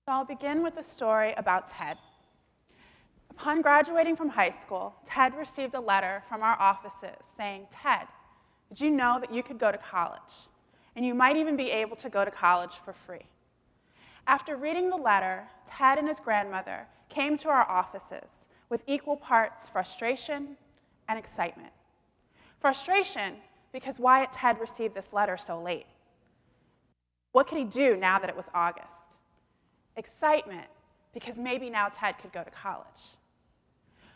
So I'll begin with a story about Ted. Upon graduating from high school, Ted received a letter from our offices saying, "Ted, did you know that you could go to college? And you might even be able to go to college for free." After reading the letter, Ted and his grandmother came to our offices with equal parts frustration and excitement. Frustration because why had Ted received this letter so late? What could he do now that it was August? Excitement because maybe now Ted could go to college.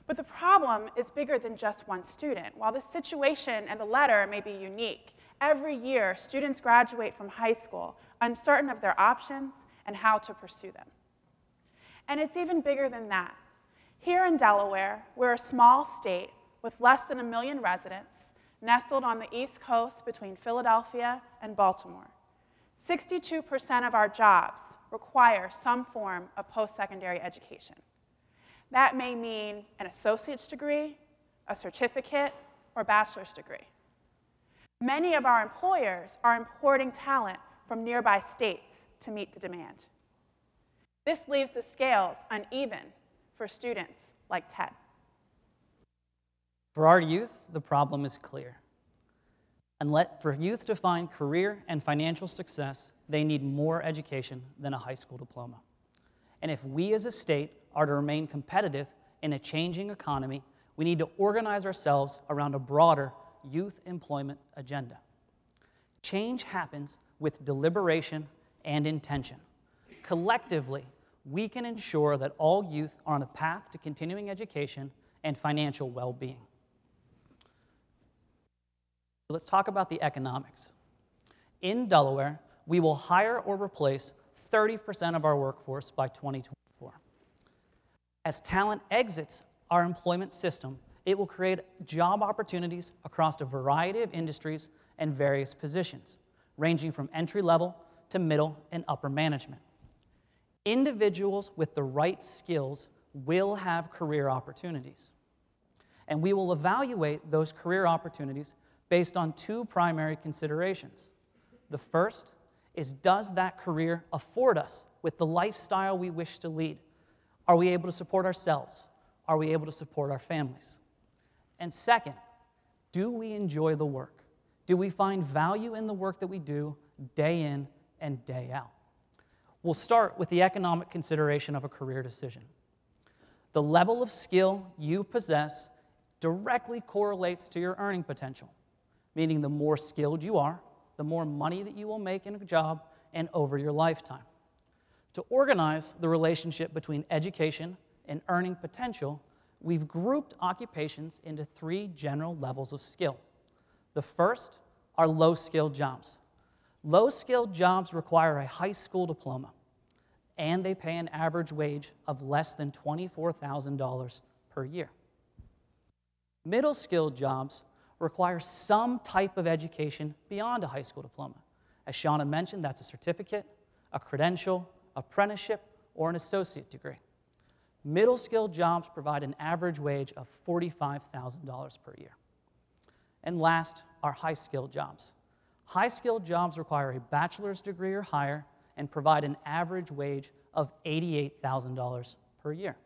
But the problem is bigger than just one student. While the situation and the letter may be unique, every year students graduate from high school uncertain of their options and how to pursue them. And it's even bigger than that. Here in Delaware, we're a small state with less than 1 million residents, nestled on the East Coast between Philadelphia and Baltimore. 62% of our jobs require some form of post-secondary education. That may mean an associate's degree, a certificate, or bachelor's degree. Many of our employers are importing talent from nearby states to meet the demand. This leaves the scales uneven for students like Ted. For our youth, the problem is clear. For youth to find career and financial success, they need more education than a high school diploma. And if we as a state are to remain competitive in a changing economy, we need to organize ourselves around a broader youth employment agenda. Change happens with deliberation and intention. Collectively, we can ensure that all youth are on a path to continuing education and financial well-being. Let's talk about the economics. In Delaware, we will hire or replace 30% of our workforce by 2024. As talent exits our employment system, it will create job opportunities across a variety of industries and various positions, ranging from entry-level to middle and upper management. Individuals with the right skills will have career opportunities, and we will evaluate those career opportunities based on 2 primary considerations. The first is, does that career afford us with the lifestyle we wish to lead? Are we able to support ourselves? Are we able to support our families? And second, do we enjoy the work? Do we find value in the work that we do day in and day out? We'll start with the economic consideration of a career decision. The level of skill you possess directly correlates to your earning potential, meaning the more skilled you are, the more money that you will make in a job and over your lifetime. To organize the relationship between education and earning potential, we've grouped occupations into 3 general levels of skill. The first are low-skilled jobs. Low-skilled jobs require a high school diploma, and they pay an average wage of less than $24,000 per year. Middle-skilled jobs require some type of education beyond a high school diploma. As Shana mentioned, that's a certificate, a credential, apprenticeship, or an associate degree. Middle-skilled jobs provide an average wage of $45,000 per year. And last are high-skilled jobs. High-skilled jobs require a bachelor's degree or higher and provide an average wage of $88,000 per year.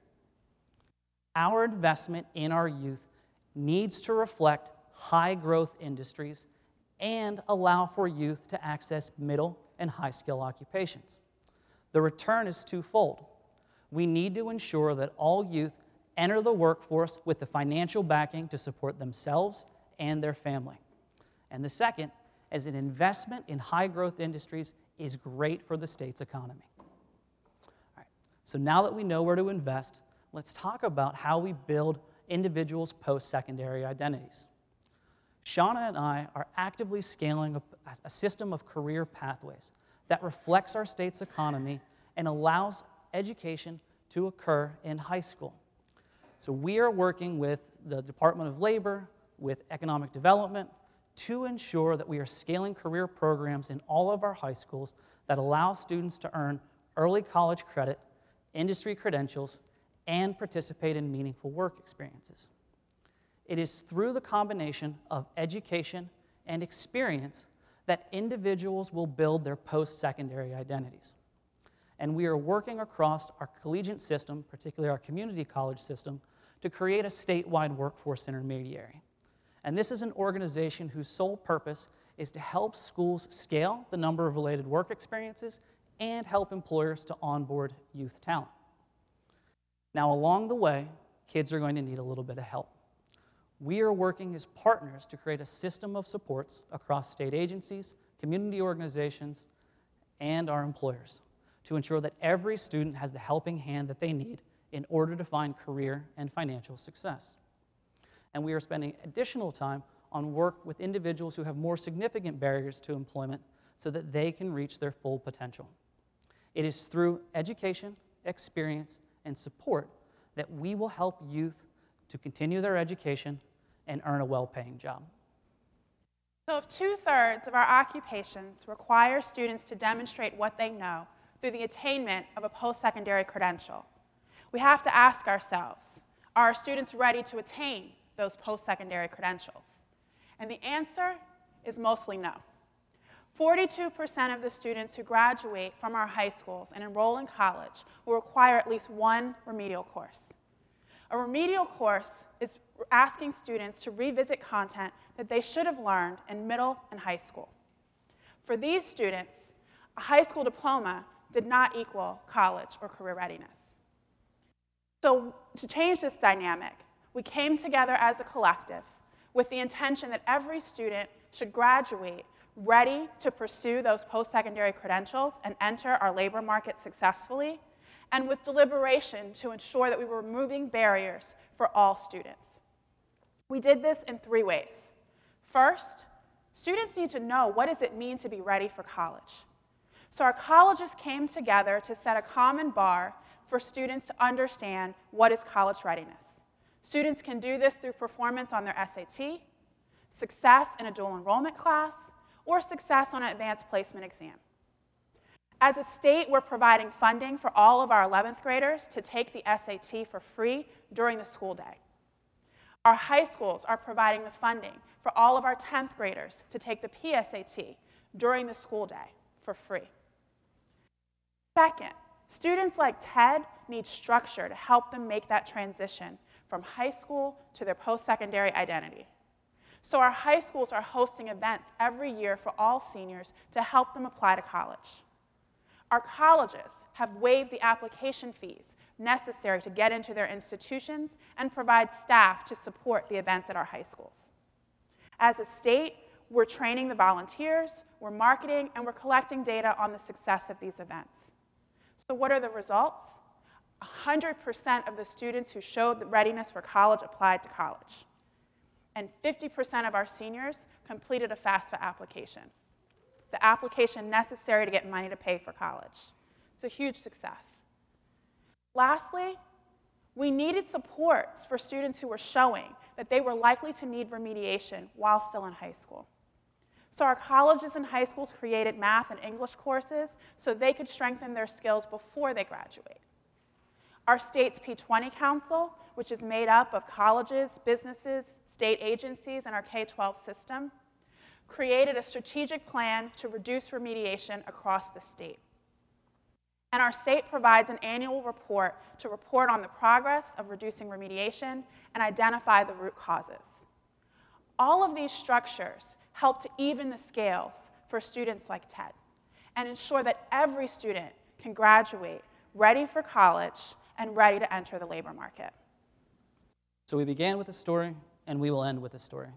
Our investment in our youth needs to reflect high-growth industries and allow for youth to access middle and high-skill occupations. The return is twofold. We need to ensure that all youth enter the workforce with the financial backing to support themselves and their family. And the second, as an investment in high-growth industries, is great for the state's economy. All right, so now that we know where to invest, let's talk about how we build individuals' post-secondary identities. Shana and I are actively scaling a system of career pathways that reflects our state's economy and allows education to occur in high school. So we are working with the Department of Labor, with Economic Development, to ensure that we are scaling career programs in all of our high schools that allow students to earn early college credit, industry credentials, and participate in meaningful work experiences. It is through the combination of education and experience that individuals will build their post-secondary identities. And we are working across our collegiate system, particularly our community college system, to create a statewide workforce intermediary. And this is an organization whose sole purpose is to help schools scale the number of related work experiences and help employers to onboard youth talent. Now, along the way, kids are going to need a little bit of help. We are working as partners to create a system of supports across state agencies, community organizations, and our employers to ensure that every student has the helping hand that they need in order to find career and financial success. And we are spending additional time on work with individuals who have more significant barriers to employment so that they can reach their full potential. It is through education, experience, and support that we will help youth to continue their education and earn a well-paying job. So if 2/3 of our occupations require students to demonstrate what they know through the attainment of a post-secondary credential, we have to ask ourselves, are our students ready to attain those post-secondary credentials? And the answer is mostly no. 42% of the students who graduate from our high schools and enroll in college will require at least one remedial course. A remedial course is asking students to revisit content that they should have learned in middle and high school. For these students, a high school diploma did not equal college or career readiness. So to change this dynamic, we came together as a collective with the intention that every student should graduate ready to pursue those post-secondary credentials and enter our labor market successfully, and with deliberation to ensure that we were removing barriers for all students. We did this in 3 ways. First, students need to know what does it mean to be ready for college. So our colleges came together to set a common bar for students to understand what is college readiness. Students can do this through performance on their SAT, success in a dual enrollment class, or success on an advanced placement exam. As a state, we're providing funding for all of our 11th graders to take the SAT for free during the school day. Our high schools are providing the funding for all of our 10th graders to take the PSAT during the school day for free. Second, students like Ted need structure to help them make that transition from high school to their post-secondary identity. So our high schools are hosting events every year for all seniors to help them apply to college. Our colleges have waived the application fees necessary to get into their institutions and provide staff to support the events at our high schools. As a state, we're training the volunteers, we're marketing, and we're collecting data on the success of these events. So what are the results? 100% of the students who showed the readiness for college applied to college. And 50% of our seniors completed a FAFSA application, the application necessary to get money to pay for college. It's a huge success. Lastly, we needed supports for students who were showing that they were likely to need remediation while still in high school. So our colleges and high schools created math and English courses so they could strengthen their skills before they graduate. Our state's P20 Council, which is made up of colleges, businesses, state agencies, and our K-12 system, created a strategic plan to reduce remediation across the state. And our state provides an annual report to report on the progress of reducing remediation and identify the root causes. All of these structures help to even the scales for students like Ted and ensure that every student can graduate ready for college and ready to enter the labor market. So we began with a story, and we will end with a story.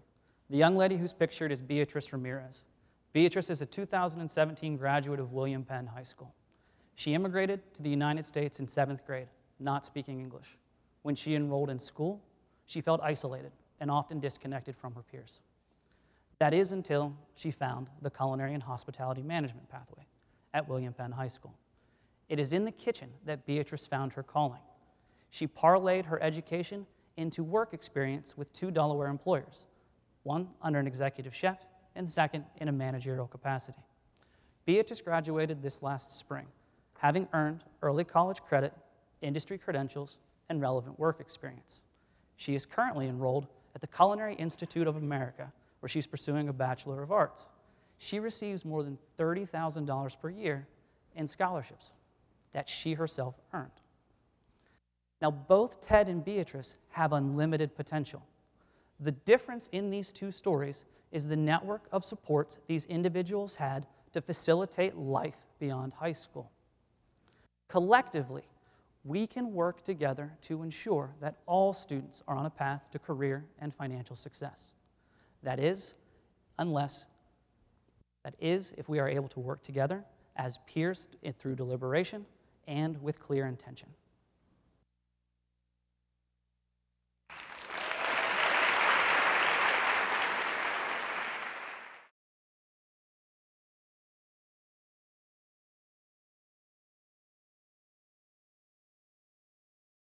The young lady who's pictured is Beatrice Ramirez. Beatrice is a 2017 graduate of William Penn High School. She immigrated to the United States in 7th grade, not speaking English. When she enrolled in school, she felt isolated and often disconnected from her peers. That is until she found the culinary and hospitality management pathway at William Penn High School. It is in the kitchen that Beatrice found her calling. She parlayed her education into work experience with 2 Delaware employers, one under an executive chef and the second in a managerial capacity. Beatrice graduated this last spring, having earned early college credit, industry credentials, and relevant work experience. She is currently enrolled at the Culinary Institute of America, where she's pursuing a Bachelor of Arts. She receives more than $30,000 per year in scholarships. that she herself earned. Now, both Ted and Beatrice have unlimited potential. The difference in these two stories is the network of supports these individuals had to facilitate life beyond high school. Collectively, we can work together to ensure that all students are on a path to career and financial success. That is, if we are able to work together as peers through deliberation and with clear intention.